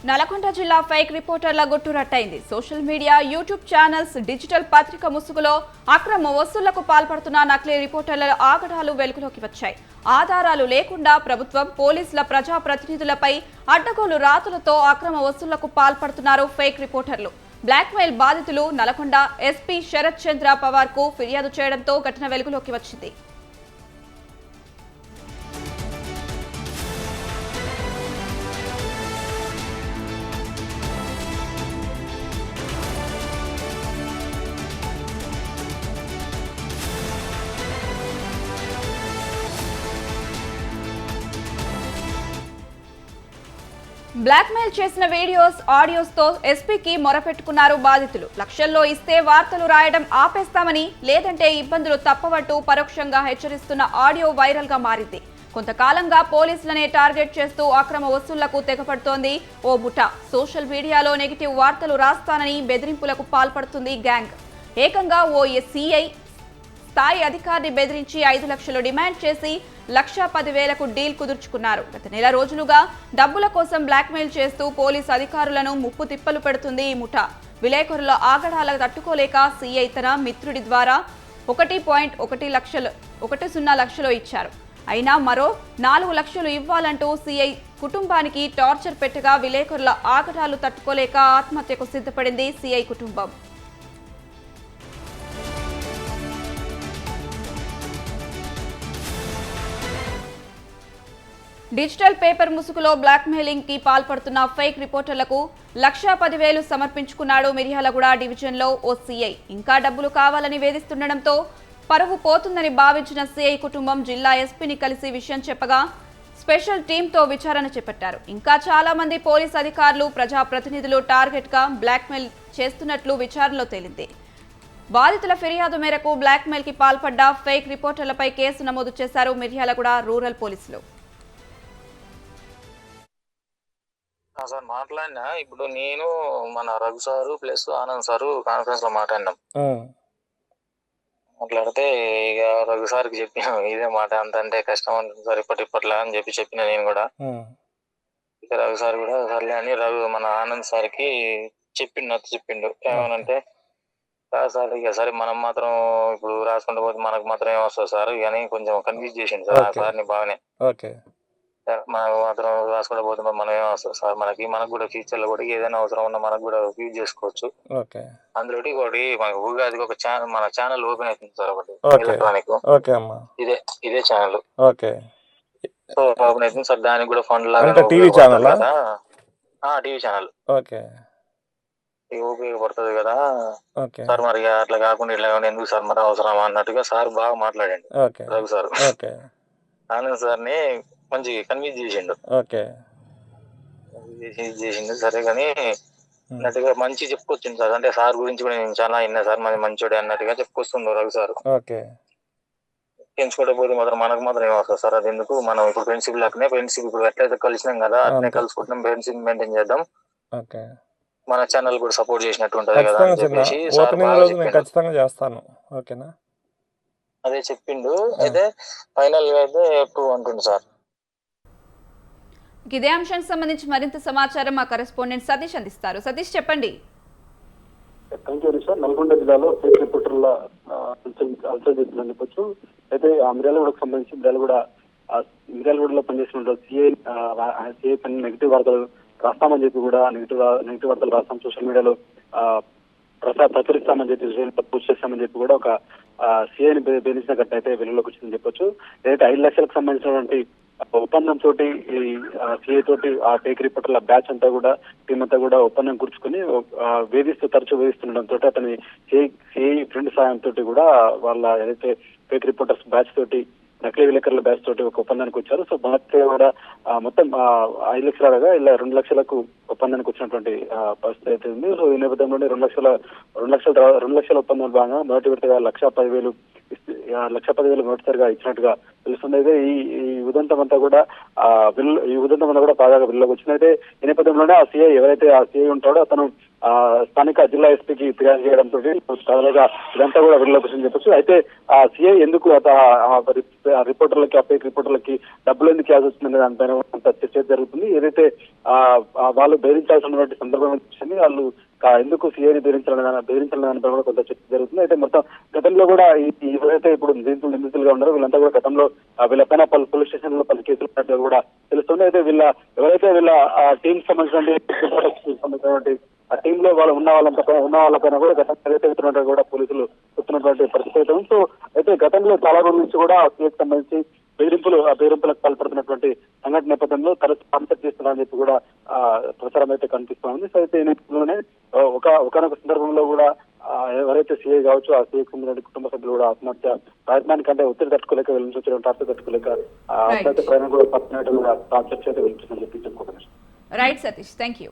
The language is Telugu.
నల్గొండ జిల్లా ఫేక్ రిపోర్టర్ల గుట్టురట్టయింది. Social media, YouTube channels, digital పత్రిక ముసుగులో అక్రమ వసూళ్లకు పాల్పడుతున్న నకిలీ రిపోర్టర్ల ఆగడాలు వెలుగులోకి వచ్చాయి. ఆధారాలు లేకుండా ప్రభుత్వం, పోలీసుల, ప్రజాప్రతినిధులపై అడ్డగోలు రాతలతో అక్రమ వసూళ్లకు పాల్పడుతున్నారు ఫేక్ రిపోర్టర్లు. బ్లాక్మెయిల్ బాధితులు నల్గొండ ఎస్పీ శరత్ చంద్ర పవార్ కు ఫిర్యాదు చేయడంతో ఘటన వెలుగులోకి వచ్చింది. బ్లాక్మెయిల్ చేసిన వీడియోస్, ఆడియోస్తో ఎస్పీకి మొరపెట్టుకున్నారు బాధితులు. లక్షల్లో ఇస్తే వార్తలు రాయడం ఆపేస్తామని, లేదంటే ఇబ్బందులు తప్పవట్టు పరోక్షంగా హెచ్చరిస్తున్న ఆడియో వైరల్ గా మారింది. కొంతకాలంగా పోలీసులనే టార్గెట్ చేస్తూ అక్రమ వసూళ్లకు తెగపడుతోంది ఓ ముఠా. సోషల్ మీడియాలో నెగిటివ్ వార్తలు రాస్తానని బెదిరింపులకు పాల్పడుతుంది గ్యాంగ్. ఏకంగా ఓ సిఐ స్థాయి అధికారిని బెదిరించి 5 లక్షలు డిమాండ్ చేసి 1,10,000కు డీల్ కుదుర్చుకున్నారు. గత నెల రోజులుగా డబ్బుల కోసం బ్లాక్మెయిల్ చేస్తూ పోలీసు అధికారులను ముప్పు తిప్పలు పెడుతుంది ఈ ముఠా. విలేకరుల ఆగడాల తట్టుకోలేక సిఐ తన మిత్రుడి ద్వారా 1.10 లక్షలు ఇచ్చారు. అయినా మరో 4 లక్షలు ఇవ్వాలంటూ సిఐ కుటుంబానికి టార్చర్ పెట్టగా విలేకరుల ఆగడాలు తట్టుకోలేక ఆత్మహత్యకు సిద్ధపడింది సిఐ కుటుంబం. డిజిటల్ పేపర్ ముసుగులో బ్లాక్మెయిలింగ్ కి పాల్పడుతున్న ఫేక్ రిపోర్టర్లకు 1,10,000 సమర్పించుకున్నాడు మిర్యాలగూడ డివిజన్లో ఓ సీఐ. ఇంకా డబ్బులు కావాలని వేధిస్తుండటంతో పరువు పోతుందని భావించిన సీఐ కుటుంబం జిల్లా ఎస్పీని కలిసి విషయం చెప్పగా స్పెషల్ టీంతో విచారణ చేపట్టారు. ఇంకా చాలా మంది పోలీసు అధికారులు, ప్రజాప్రతినిధులు టార్గెట్ గా బ్లాక్మెయిల్ చేస్తున్నట్లు విచారణలో తేలింది. బాధితుల ఫిర్యాదు మేరకు బ్లాక్మెయిల్ కి పాల్పడ్డ ఫేక్ రిపోర్టర్లపై కేసు నమోదు చేశారు మిర్యాలగూడ రూరల్ పోలీసులు. సార్ మాట్లాడినా, ఇప్పుడు నేను మన Raghu sir plus Anand sir conference లో మాట్లాడినాం. మాట్లాడితే ఇక రఘు సార్కి చెప్పిన ఇదే మాట, అంతంటే కష్టం ఉంటుంది సార్ ఇప్పట్లా అని చెప్పిన నేను కూడా. ఇక రఘు సార్ కూడా సర్లే అని మన ఆనంద్ సార్కి చెప్పిండు ఏమనంటే, సార్ ఇక సరే మనం మాత్రం ఇప్పుడు రాసుకుంటూ పోతే మనకు మాత్రం ఏమొస్తుంది సార్ కానీ కొంచెం కన్ఫ్యూజ్ చేసిండు సార్ ఆ సార్ని బాగానే. మనకు మాత్రం రాసుకుంటూ పోతే మనం ఏమొస్తుంది సార్, మనకు కూడా ఫ్యూచర్ లో కూడా ఏదైనా అవసరం ఉన్నా మనకు కూడా యూజ్ చేసుకోవచ్చు. అందులో ఒకటి మనకు ఉగాదికి ఒక ఛానల్, మన ఛానల్ ఓపెన్ అవుతుంది సార్ ఒకటి ఎలక్ట్రానిక్, ఇదే ఛానల్. సో ఓపెన్ అవుతుంది సార్, దానికి కూడా ఫండ్ లాగా టీవీ ఛానల్ ఉపయోగపడుతుంది కదా సార్. మరి అట్లా కాకుండా ఇట్లా ఎందుకు సార్ మరి అవసరమా అన్నట్టుగా సార్ బాగా మాట్లాడండి రఘు సార్. ఆనంద్ సార్ని మంచి కన్విన్స్ చేసిండు సరే కానీ అన్నట్టుగా మంచి చెప్పుకొచ్చింది సార్. అంటే సార్ గురించి కూడా నేను చాలా విన్నా సార్, మరి మంచోడే అన్నట్టుగా చెప్పుకొస్తుండ్రు రఘు సార్. పెంచుకోవడం పోతే మాత్రం మనకు మాత్రం ఏమవుతుంది సార్, అది ఎందుకు, మనం ఇప్పుడు ఫ్రెండ్షిప్ లాగానే ఫ్రెండ్షిప్ ఇప్పుడు ఎట్లయితే కలిసినాం కదా అట్నే కలుసుకుంటున్నాం, ఫ్రెండ్షిప్ మెయింటైన్ చేద్దాం, మన ఛానల్ కూడా సపోర్ట్ చేసినట్టు ఉంటది కదా అని చెప్పేసి అదే చెప్పిండు. అయితే ఫైనల్ గా అయితే అప్రూవ్ అంటుండు సార్. ఇదే అంశానికి సంబంధించి మరింత సమాచారం మా కరెస్పాండెంట్ సతీష్ అందిస్తారు. సతీష్ చెప్పండి. నల్గొండ జిల్లాలో ఫేక్ రిపోర్టర్ల అలసలు చెప్పొచ్చు. అయితే ఆ మిర్యాలగూడకు సంబంధించి మిర్యాలగూడలో పనిచేసిన సిఐ పని నెగిటివ్ వార్తలు రాస్తామని చెప్పి కూడా నెగిటివ్ వార్తలు రాస్తాం, సోషల్ మీడియాలో ప్రచురిస్తామని చెప్పి పోస్ట్ చేస్తామని చెప్పి కూడా ఒక సిఐని బెదిరించిన ఘటన అయితే వెలుగులోకి వచ్చిందని చెప్పొచ్చు. ఏదైతే 5 లక్షలకు సంబంధించినటువంటి ఒప్పందం తోటి సిఐ తోటి ఆ ఫేక్ రిపోర్టర్ల బ్యాచ్ అంతా కూడా టీం అంతా కూడా ఒప్పందం కూర్చుకుని తరచూ వేధిస్తుండటంతో అతని సిఐ ఫ్రెండ్ సాయంతో కూడా వాళ్ళ ఏదైతే ఫేక్ రిపోర్టర్స్ బ్యాచ్ తోటి, నకిలీ విలేకరుల బ్యాచ్ తోటి ఒక ఒప్పందానికి వచ్చారు. సో మొదటి కూడా మొత్తం 5 లక్షలుగా ఇలా 2 లక్షలకు ఒప్పందానికి వచ్చినటువంటి పరిస్థితి అయితే ఉంది. సో ఈ నేపథ్యంలోనే 2 లక్షల ఒప్పందం భాగంగా మొదటి విడతగా 1,10,000 మొదటిసారిగా ఇచ్చినట్టుగా తెలుస్తుంది. అయితే ఈ ఉదంతం అంతా కూడా బాగా బిల్లులోకి వచ్చింది. అయితే ఈ నేపథ్యంలోనే ఆ సిఐ ఎవరైతే ఆ సిఐ ఉంటాడో అతను స్థానిక జిల్లా ఎస్పీకి ఫిర్యాదు చేయడంతో తాజాగా ఇదంతా కూడా వెలుగులోకి వచ్చిందని చెప్పొచ్చు. అయితే ఆ సీఐ ఎందుకు రిపోర్టర్లకి ఫేక్ రిపోర్టర్లకి డబ్బులు ఎందుకు ఇవ్వాల్సి వస్తుందనే దానిపైన కొంత చర్చ జరుగుతుంది. ఏదైతే వాళ్ళు బెదిరించాల్సినటువంటి సందర్భం వచ్చింది, వాళ్ళు ఎందుకు సీఐని బెదిరించాలనే దానిపై కూడా కొంత చర్చ జరుగుతుంది. అయితే మొత్తం గతంలో కూడా ఎవరైతే ఇప్పుడు నిందితులుగా ఉన్నారో వీళ్ళంతా కూడా గతంలో వీళ్ళపైన పలు పోలీస్ స్టేషన్ లో పలు కేసులు ఉన్నట్టుగా కూడా తెలుస్తుంది. అయితే ఎవరైతే వీళ్ళ టీం సంబంధించినటువంటి ఆ టీమ్ లో వాళ్ళు ఉన్న వాళ్ళపైన కూడా గతంలో ఏదైతే కూడా పోలీసులు చెప్తున్నటువంటి పరిస్థితి అయితే ఉంది. సో అయితే గతంలో చాలా రోజుల నుంచి కూడా సీఐకి సంబంధించి బెదిరింపులకు పాల్పడుతున్నటువంటి సంఘటన నేపథ్యంలో తరచు కాన్సెప్ట్ చేస్తున్నారని చెప్పి కూడా ప్రచారం అయితే కనిపిస్తోంది. సో అయితే ఈ నేపథ్యంలోనే ఒకనొక సందర్భంలో కూడా ఎవరైతే సీఐ కావచ్చు ఆ సీఐకి సంబంధించిన కుటుంబ సభ్యులు కూడా ఆత్మహత్య ప్రయత్నానికంటే ఒత్తిడి తట్టుకోలేక వెళ్ళించడం టార్చర్ తట్టుకోలేక ఆత్మహత్య ప్రయాణం కూడా పట్టినట్టు కూడా చర్చ అయితే వెళ్తుందని చెప్పి చెప్పుకోవచ్చు. Right Satish, thank you.